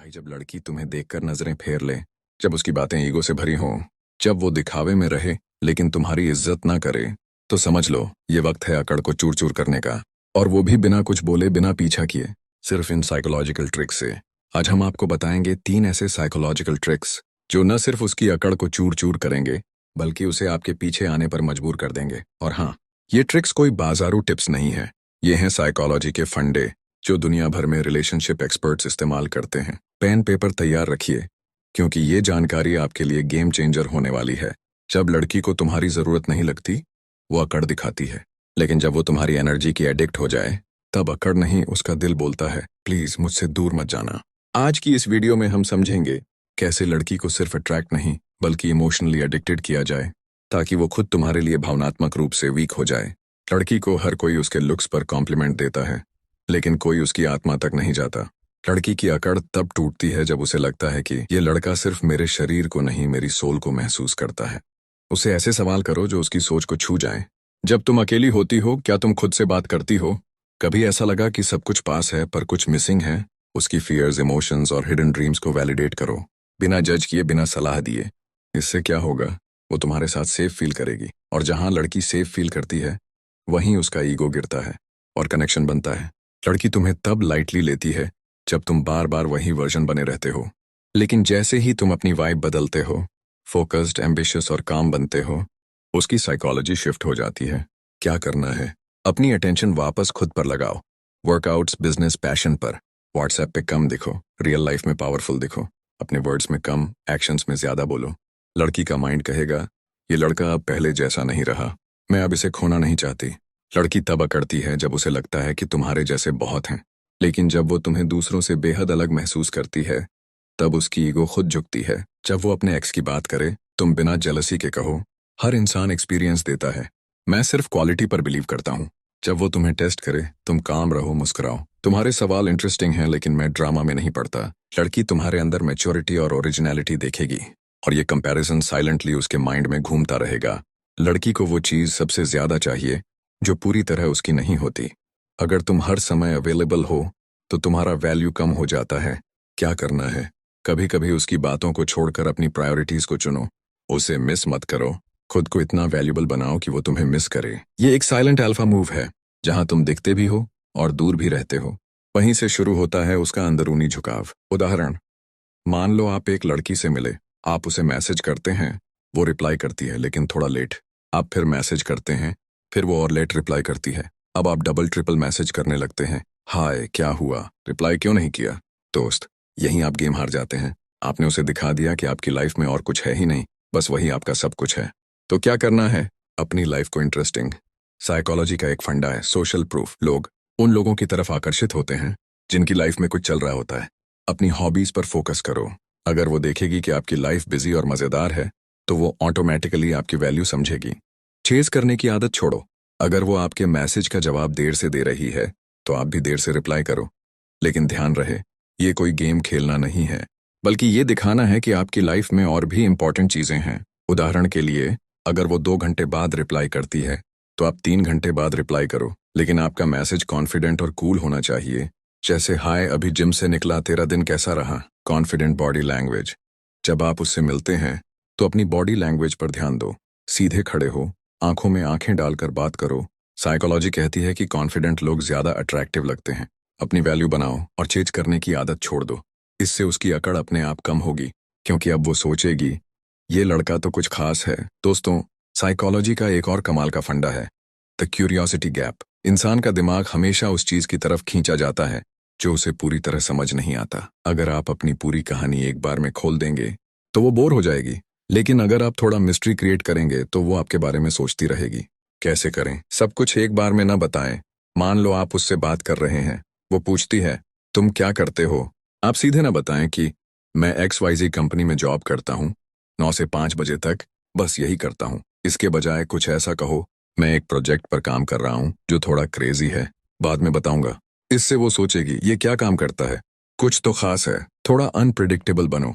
भाई जब लड़की तुम्हें देखकर नजरें फेर ले, जब उसकी बातें ईगो से भरी हों, जब वो दिखावे में रहे लेकिन तुम्हारी इज्जत ना करे, तो समझ लो ये वक्त है अकड़ को चूर चूर करने का। और वो भी बिना कुछ बोले, बिना पीछा किए, सिर्फ इन साइकोलॉजिकल ट्रिक्स से। आज हम आपको बताएंगे 3 ऐसे साइकोलॉजिकल ट्रिक्स जो न सिर्फ उसकी अकड़ को चूर चूर करेंगे, बल्कि उसे आपके पीछे आने पर मजबूर कर देंगे। और हाँ, ये ट्रिक्स कोई बाजारू टिप्स नहीं है, ये हैं साइकोलॉजी के फंडे जो दुनिया भर में रिलेशनशिप एक्सपर्ट्स इस्तेमाल करते हैं। पेन पेपर तैयार रखिए, क्योंकि ये जानकारी आपके लिए गेम चेंजर होने वाली है। जब लड़की को तुम्हारी जरूरत नहीं लगती, वो अकड़ दिखाती है, लेकिन जब वो तुम्हारी एनर्जी की एडिक्ट हो जाए, तब अकड़ नहीं उसका दिल बोलता है, प्लीज मुझसे दूर मत जाना। आज की इस वीडियो में हम समझेंगे कैसे लड़की को सिर्फ अट्रैक्ट नहीं बल्कि इमोशनली एडिक्टेड किया जाए, ताकि वो खुद तुम्हारे लिए भावनात्मक रूप से वीक हो जाए। लड़की को हर कोई उसके लुक्स पर कॉम्प्लीमेंट देता है, लेकिन कोई उसकी आत्मा तक नहीं जाता। लड़की की अकड़ तब टूटती है जब उसे लगता है कि ये लड़का सिर्फ मेरे शरीर को नहीं, मेरी सोल को महसूस करता है। उसे ऐसे सवाल करो जो उसकी सोच को छू जाएं। जब तुम अकेली होती हो, क्या तुम खुद से बात करती हो? कभी ऐसा लगा कि सब कुछ पास है पर कुछ मिसिंग है? उसकी फियर्स, इमोशंस और हिडन ड्रीम्स को वैलिडेट करो, बिना जज किए, बिना सलाह दिए। इससे क्या होगा, वो तुम्हारे साथ सेफ फील करेगी, और जहां लड़की सेफ फील करती है, वहीं उसका ईगो गिरता है और कनेक्शन बनता है। लड़की तुम्हें तब लाइटली लेती है जब तुम बार बार वही वर्जन बने रहते हो, लेकिन जैसे ही तुम अपनी वाइब बदलते हो, फोकस्ड, एम्बिशियस और काम बनते हो, उसकी साइकोलॉजी शिफ्ट हो जाती है। क्या करना है? अपनी अटेंशन वापस खुद पर लगाओ। वर्कआउट्स, बिजनेस, पैशन पर। व्हाट्सएप पे कम दिखो, रियल लाइफ में पावरफुल दिखो। अपने वर्ड्स में कम, एक्शंस में ज्यादा बोलो। लड़की का माइंड कहेगा, ये लड़का अब पहले जैसा नहीं रहा, मैं अब इसे खोना नहीं चाहती। लड़की तब अकड़ती है जब उसे लगता है कि तुम्हारे जैसे बहुत हैं, लेकिन जब वो तुम्हें दूसरों से बेहद अलग महसूस करती है, तब उसकी ईगो खुद झुकती है। जब वो अपने एक्स की बात करे, तुम बिना जेलसी के कहो, हर इंसान एक्सपीरियंस देता है, मैं सिर्फ क्वालिटी पर बिलीव करता हूँ। जब वो तुम्हें टेस्ट करे, तुम काम रहो, मुस्कुराओ, तुम्हारे सवाल इंटरेस्टिंग हैं लेकिन मैं ड्रामा में नहीं पड़ता। लड़की तुम्हारे अंदर मैच्योरिटी और ओरिजिनलिटी देखेगी, और ये कंपैरिजन साइलेंटली उसके माइंड में घूमता रहेगा। लड़की को वो चीज सबसे ज्यादा चाहिए जो पूरी तरह उसकी नहीं होती। अगर तुम हर समय अवेलेबल हो, तो तुम्हारा वैल्यू कम हो जाता है। क्या करना है? कभी कभी उसकी बातों को छोड़कर अपनी प्रायोरिटीज को चुनो। उसे मिस मत करो, खुद को इतना वैल्यूबल बनाओ कि वो तुम्हें मिस करे। ये एक साइलेंट अल्फा मूव है, जहां तुम दिखते भी हो और दूर भी रहते हो। वहीं से शुरू होता है उसका अंदरूनी झुकाव। उदाहरण, मान लो आप एक लड़की से मिले, आप उसे मैसेज करते हैं, वो रिप्लाई करती है लेकिन थोड़ा लेट। आप फिर मैसेज करते हैं, फिर वो और लेट रिप्लाई करती है। अब आप डबल ट्रिपल मैसेज करने लगते हैं, हाय क्या हुआ, रिप्लाई क्यों नहीं किया? दोस्त, यहीं आप गेम हार जाते हैं। आपने उसे दिखा दिया कि आपकी लाइफ में और कुछ है ही नहीं, बस वही आपका सब कुछ है। तो क्या करना है? अपनी लाइफ को इंटरेस्टिंग। साइकोलॉजी का एक फंडा है, सोशल प्रूफ। लोग उन लोगों की तरफ आकर्षित होते हैं जिनकी लाइफ में कुछ चल रहा होता है। अपनी हॉबीज पर फोकस करो। अगर वो देखेगी कि आपकी लाइफ बिजी और मजेदार है, तो वो ऑटोमेटिकली आपकी वैल्यू समझेगी। चेज करने की आदत छोड़ो। अगर वो आपके मैसेज का जवाब देर से दे रही है, तो आप भी देर से रिप्लाई करो। लेकिन ध्यान रहे, ये कोई गेम खेलना नहीं है, बल्कि ये दिखाना है कि आपकी लाइफ में और भी इंपॉर्टेंट चीजें हैं। उदाहरण के लिए, अगर वो 2 घंटे बाद रिप्लाई करती है, तो आप 3 घंटे बाद रिप्लाई करो, लेकिन आपका मैसेज कॉन्फिडेंट और कूल होना चाहिए। जैसे, हाय अभी जिम से निकला, तेरा दिन कैसा रहा? Confident body language. जब आप उससे मिलते हैं, तो अपनी बॉडी लैंग्वेज पर ध्यान दो। सीधे खड़े हो, आंखों में आंखें डालकर बात करो। साइकोलॉजी कहती है कि कॉन्फिडेंट लोग ज्यादा अट्रैक्टिव लगते हैं। अपनी वैल्यू बनाओ और चेंज करने की आदत छोड़ दो। इससे उसकी अकड़ अपने आप कम होगी, क्योंकि अब वो सोचेगी, ये लड़का तो कुछ खास है। दोस्तों, साइकोलॉजी का एक और कमाल का फंडा है, द क्यूरियोसिटी गैप। इंसान का दिमाग हमेशा उस चीज की तरफ खींचा जाता है जो उसे पूरी तरह समझ नहीं आता। अगर आप अपनी पूरी कहानी एक बार में खोल देंगे, तो वो बोर हो जाएगी, लेकिन अगर आप थोड़ा मिस्ट्री क्रिएट करेंगे, तो वो आपके बारे में सोचती रहेगी। कैसे करें? सब कुछ एक बार में ना बताएं। मान लो आप उससे बात कर रहे हैं, वो पूछती है, तुम क्या करते हो? आप सीधे ना बताएं कि मैं XYZ कंपनी में जॉब करता हूँ, 9 से 5 बजे तक, बस यही करता हूँ। इसके बजाय कुछ ऐसा कहो, मैं एक प्रोजेक्ट पर काम कर रहा हूँ जो थोड़ा क्रेजी है, बाद में बताऊंगा। इससे वो सोचेगी, ये क्या काम करता है, कुछ तो खास है। थोड़ा अनप्रिडिक्टेबल बनो।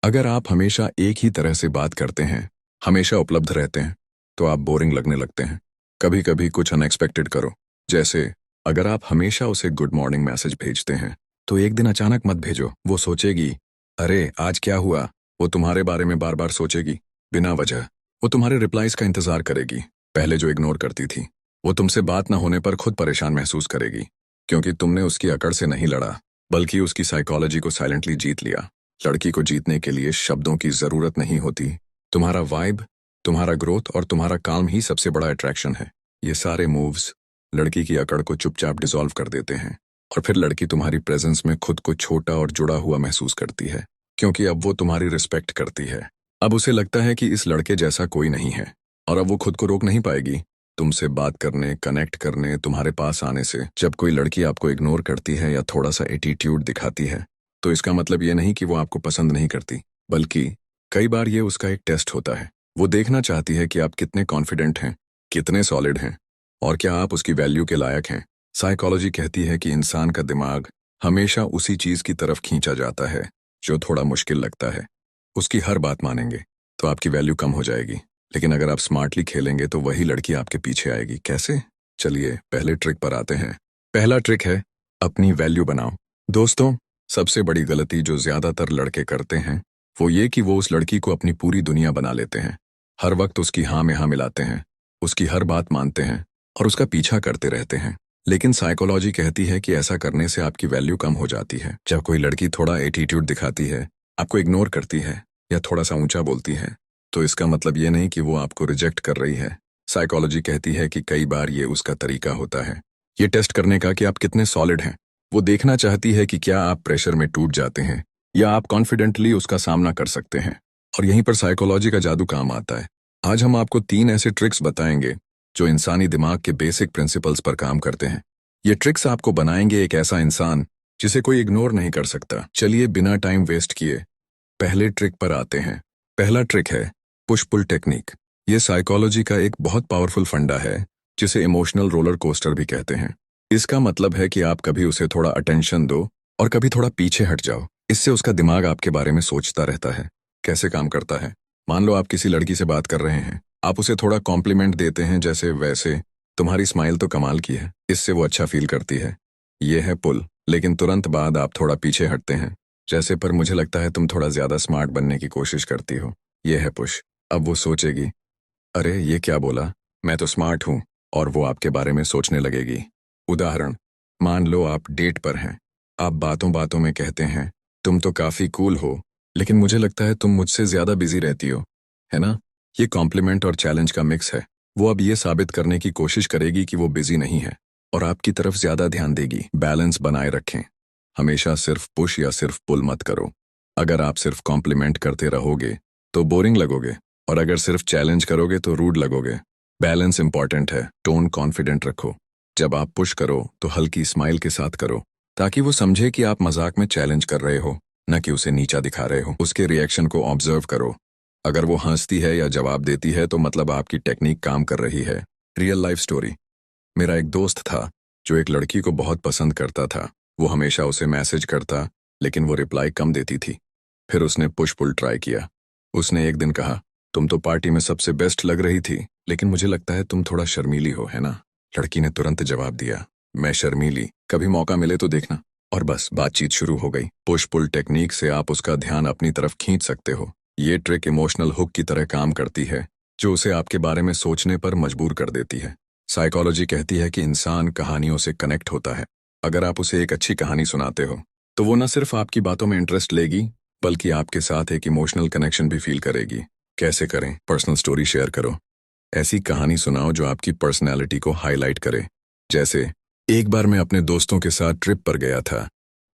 अगर आप हमेशा एक ही तरह से बात करते हैं, हमेशा उपलब्ध रहते हैं, तो आप बोरिंग लगने लगते हैं। कभी कभी कुछ अनएक्सपेक्टेड करो। जैसे, अगर आप हमेशा उसे गुड मॉर्निंग मैसेज भेजते हैं, तो एक दिन अचानक मत भेजो। वो सोचेगी, अरे आज क्या हुआ। वो तुम्हारे बारे में बार बार सोचेगी, बिना वजह। वो तुम्हारे रिप्लाईज का इंतजार करेगी। पहले जो इग्नोर करती थी, वो तुमसे बात ना होने पर खुद परेशान महसूस करेगी, क्योंकि तुमने उसकी अकड़ से नहीं लड़ा, बल्कि उसकी साइकोलॉजी को साइलेंटली जीत लिया। लड़की को जीतने के लिए शब्दों की जरूरत नहीं होती। तुम्हारा वाइब, तुम्हारा ग्रोथ और तुम्हारा काम ही सबसे बड़ा अट्रैक्शन है। ये सारे मूव्स लड़की की अकड़ को चुपचाप डिसॉल्व कर देते हैं, और फिर लड़की तुम्हारी प्रेजेंस में खुद को छोटा और जुड़ा हुआ महसूस करती है, क्योंकि अब वो तुम्हारी रिस्पेक्ट करती है। अब उसे लगता है कि इस लड़के जैसा कोई नहीं है, और अब वो खुद को रोक नहीं पाएगी तुमसे बात करने, कनेक्ट करने, तुम्हारे पास आने से। जब कोई लड़की आपको इग्नोर करती है या थोड़ा सा एटीट्यूड दिखाती है, तो इसका मतलब ये नहीं कि वो आपको पसंद नहीं करती, बल्कि कई बार ये उसका एक टेस्ट होता है। वो देखना चाहती है कि आप कितने कॉन्फिडेंट हैं, कितने सॉलिड हैं, और क्या आप उसकी वैल्यू के लायक हैं। साइकोलॉजी कहती है कि इंसान का दिमाग हमेशा उसी चीज की तरफ खींचा जाता है जो थोड़ा मुश्किल लगता है। उसकी हर बात मानेंगे तो आपकी वैल्यू कम हो जाएगी, लेकिन अगर आप स्मार्टली खेलेंगे तो वही लड़की आपके पीछे आएगी। कैसे? चलिए पहले ट्रिक पर आते हैं। पहला ट्रिक है, अपनी वैल्यू बनाओ। दोस्तों, सबसे बड़ी गलती जो ज्यादातर लड़के करते हैं वो ये कि वो उस लड़की को अपनी पूरी दुनिया बना लेते हैं। हर वक्त उसकी हाँ में हाँ मिलाते हैं, उसकी हर बात मानते हैं और उसका पीछा करते रहते हैं। लेकिन साइकोलॉजी कहती है कि ऐसा करने से आपकी वैल्यू कम हो जाती है। जब कोई लड़की थोड़ा एटीट्यूड दिखाती है, आपको इग्नोर करती है या थोड़ा सा ऊंचा बोलती है, तो इसका मतलब ये नहीं कि वो आपको रिजेक्ट कर रही है। साइकोलॉजी कहती है कि कई बार ये उसका तरीका होता है ये टेस्ट करने का कि आप कितने सॉलिड हैं। वो देखना चाहती है कि क्या आप प्रेशर में टूट जाते हैं या आप कॉन्फिडेंटली उसका सामना कर सकते हैं। और यहीं पर साइकोलॉजी का जादू काम आता है। आज हम आपको 3 ऐसे ट्रिक्स बताएंगे जो इंसानी दिमाग के बेसिक प्रिंसिपल्स पर काम करते हैं। ये ट्रिक्स आपको बनाएंगे एक ऐसा इंसान जिसे कोई इग्नोर नहीं कर सकता। चलिए बिना टाइम वेस्ट किए पहले ट्रिक पर आते हैं। पहला ट्रिक है पुश पुल टेक्निक। ये साइकोलॉजी का एक बहुत पावरफुल फंडा है जिसे इमोशनल रोलर कोस्टर भी कहते हैं। इसका मतलब है कि आप कभी उसे थोड़ा अटेंशन दो और कभी थोड़ा पीछे हट जाओ। इससे उसका दिमाग आपके बारे में सोचता रहता है। कैसे काम करता है? मान लो आप किसी लड़की से बात कर रहे हैं, आप उसे थोड़ा कॉम्प्लीमेंट देते हैं, जैसे वैसे तुम्हारी स्माइल तो कमाल की है। इससे वो अच्छा फील करती है। ये है पुल। लेकिन तुरंत बाद आप थोड़ा पीछे हटते हैं, जैसे पर मुझे लगता है तुम थोड़ा ज्यादा स्मार्ट बनने की कोशिश करती हो। ये है पुश। अब वो सोचेगी, अरे ये क्या बोला, मैं तो स्मार्ट हूँ, और वो आपके बारे में सोचने लगेगी। उदाहरण, मान लो आप डेट पर हैं। आप बातों बातों में कहते हैं, तुम तो काफी कूल हो, लेकिन मुझे लगता है तुम मुझसे ज्यादा बिजी रहती हो, है ना? ये कॉम्प्लीमेंट और चैलेंज का मिक्स है। वो अब ये साबित करने की कोशिश करेगी कि वो बिजी नहीं है और आपकी तरफ ज्यादा ध्यान देगी। बैलेंस बनाए रखें। हमेशा सिर्फ पुश या सिर्फ पुल मत करो। अगर आप सिर्फ कॉम्प्लीमेंट करते रहोगे तो बोरिंग लगोगे, और अगर सिर्फ चैलेंज करोगे तो रूड लगोगे। बैलेंस इंपॉर्टेंट है। टोन कॉन्फिडेंट रखो। जब आप पुश करो तो हल्की स्माइल के साथ करो, ताकि वो समझे कि आप मजाक में चैलेंज कर रहे हो, न कि उसे नीचा दिखा रहे हो। उसके रिएक्शन को ऑब्जर्व करो। अगर वो हंसती है या जवाब देती है तो मतलब आपकी टेक्निक काम कर रही है। Real life story. मेरा एक दोस्त था जो एक लड़की को बहुत पसंद करता था। वो हमेशा उसे मैसेज करता, लेकिन वो रिप्लाई कम देती थी। फिर उसने पुश पुल ट्राई किया। उसने एक दिन कहा, तुम तो पार्टी में सबसे बेस्ट लग रही थी, लेकिन मुझे लगता है तुम थोड़ा शर्मीली हो, है ना? लड़की ने तुरंत जवाब दिया, मैं शर्मीली? कभी मौका मिले तो देखना। और बस बातचीत शुरू हो गई। पुश पुल टेक्निक से आप उसका ध्यान अपनी तरफ खींच सकते हो। ये ट्रिक इमोशनल हुक की तरह काम करती है, जो उसे आपके बारे में सोचने पर मजबूर कर देती है। साइकोलॉजी कहती है कि इंसान कहानियों से कनेक्ट होता है। अगर आप उसे एक अच्छी कहानी सुनाते हो तो वो न सिर्फ आपकी बातों में इंटरेस्ट लेगी, बल्कि आपके साथ एक इमोशनल कनेक्शन भी फील करेगी। कैसे करें? पर्सनल स्टोरी शेयर करो। ऐसी कहानी सुनाओ जो आपकी पर्सनैलिटी को हाईलाइट करे। जैसे, एक बार मैं अपने दोस्तों के साथ ट्रिप पर गया था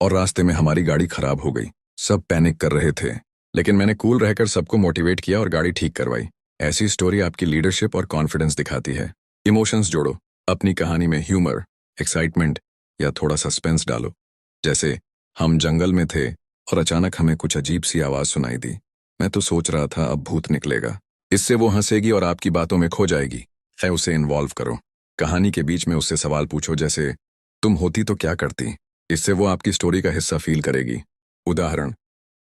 और रास्ते में हमारी गाड़ी खराब हो गई। सब पैनिक कर रहे थे, लेकिन मैंने कूल रहकर सबको मोटिवेट किया और गाड़ी ठीक करवाई। ऐसी स्टोरी आपकी लीडरशिप और कॉन्फिडेंस दिखाती है। इमोशंस जोड़ो। अपनी कहानी में ह्यूमर, एक्साइटमेंट या थोड़ा सस्पेंस डालो। जैसे, हम जंगल में थे और अचानक हमें कुछ अजीब सी आवाज सुनाई दी। मैं तो सोच रहा था अब भूत निकलेगा। इससे वो हंसेगी और आपकी बातों में खो जाएगी। है उसे इन्वॉल्व करो। कहानी के बीच में उससे सवाल पूछो, जैसे, तुम होती तो क्या करती? इससे वो आपकी स्टोरी का हिस्सा फील करेगी। उदाहरण,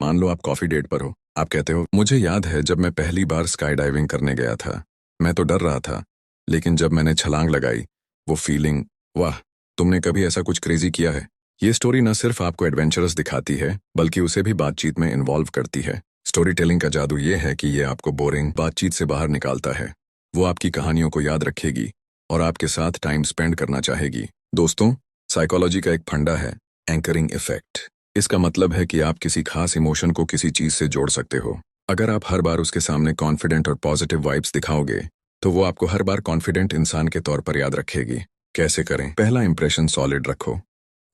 मान लो आप कॉफी डेट पर हो। आप कहते हो, मुझे याद है जब मैं पहली बार स्काई डाइविंग करने गया था। मैं तो डर रहा था, लेकिन जब मैंने छलांग लगाई, वो फीलिंग, वाह। तुमने कभी ऐसा कुछ क्रेजी किया है? ये स्टोरी न सिर्फ आपको एडवेंचरस दिखाती है बल्कि उसे भी बातचीत में इन्वॉल्व करती है। स्टोरी टेलिंग का जादू ये है कि ये आपको बोरिंग बातचीत से बाहर निकालता है। वो आपकी कहानियों को याद रखेगी और आपके साथ टाइम स्पेंड करना चाहेगी। दोस्तों, साइकोलॉजी का एक फंडा है, एंकरिंग इफेक्ट। इसका मतलब है कि आप किसी खास इमोशन को किसी चीज से जोड़ सकते हो। अगर आप हर बार उसके सामने कॉन्फिडेंट और पॉजिटिव वाइब्स दिखाओगे तो वो आपको हर बार कॉन्फिडेंट इंसान के तौर पर याद रखेगी। कैसे करें? पहला इंप्रेशन सॉलिड रखो।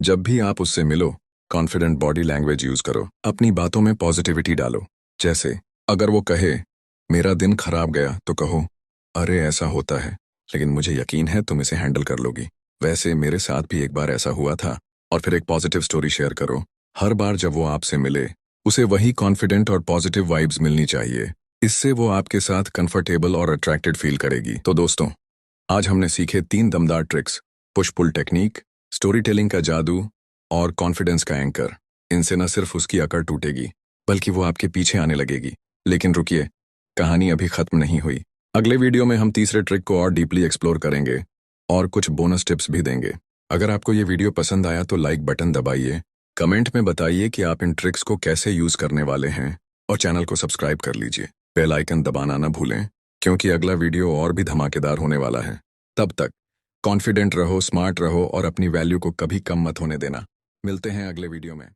जब भी आप उससे मिलो, कॉन्फिडेंट बॉडी लैंग्वेज यूज करो। अपनी बातों में पॉजिटिविटी डालो। जैसे अगर वो कहे मेरा दिन खराब गया तो कहो अरे ऐसा होता है, लेकिन मुझे यकीन है तुम इसे हैंडल कर लोगी। वैसे मेरे साथ भी एक बार ऐसा हुआ था। और फिर एक पॉजिटिव स्टोरी शेयर करो। हर बार जब वो आपसे मिले उसे वही कॉन्फिडेंट और पॉजिटिव वाइब्स मिलनी चाहिए। इससे वो आपके साथ कंफर्टेबल और अट्रैक्टेड फील करेगी। तो दोस्तों, आज हमने सीखे 3 दमदार tricks, push pull technique, story telling का जादू और कॉन्फिडेंस का एंकर। इनसे न सिर्फ उसकी अकड़ टूटेगी बल्कि वो आपके पीछे आने लगेगी। लेकिन रुकिए, कहानी अभी खत्म नहीं हुई। अगले वीडियो में हम तीसरे ट्रिक को और डीपली एक्सप्लोर करेंगे और कुछ बोनस टिप्स भी देंगे। अगर आपको ये वीडियो पसंद आया तो लाइक बटन दबाइए, कमेंट में बताइए कि आप इन ट्रिक्स को कैसे यूज करने वाले हैं और चैनल को सब्सक्राइब कर लीजिए। बेल आइकन दबाना ना भूलें, क्योंकि अगला वीडियो और भी धमाकेदार होने वाला है। तब तक कॉन्फिडेंट रहो, स्मार्ट रहो और अपनी वैल्यू को कभी कम मत होने देना। मिलते हैं अगले वीडियो में।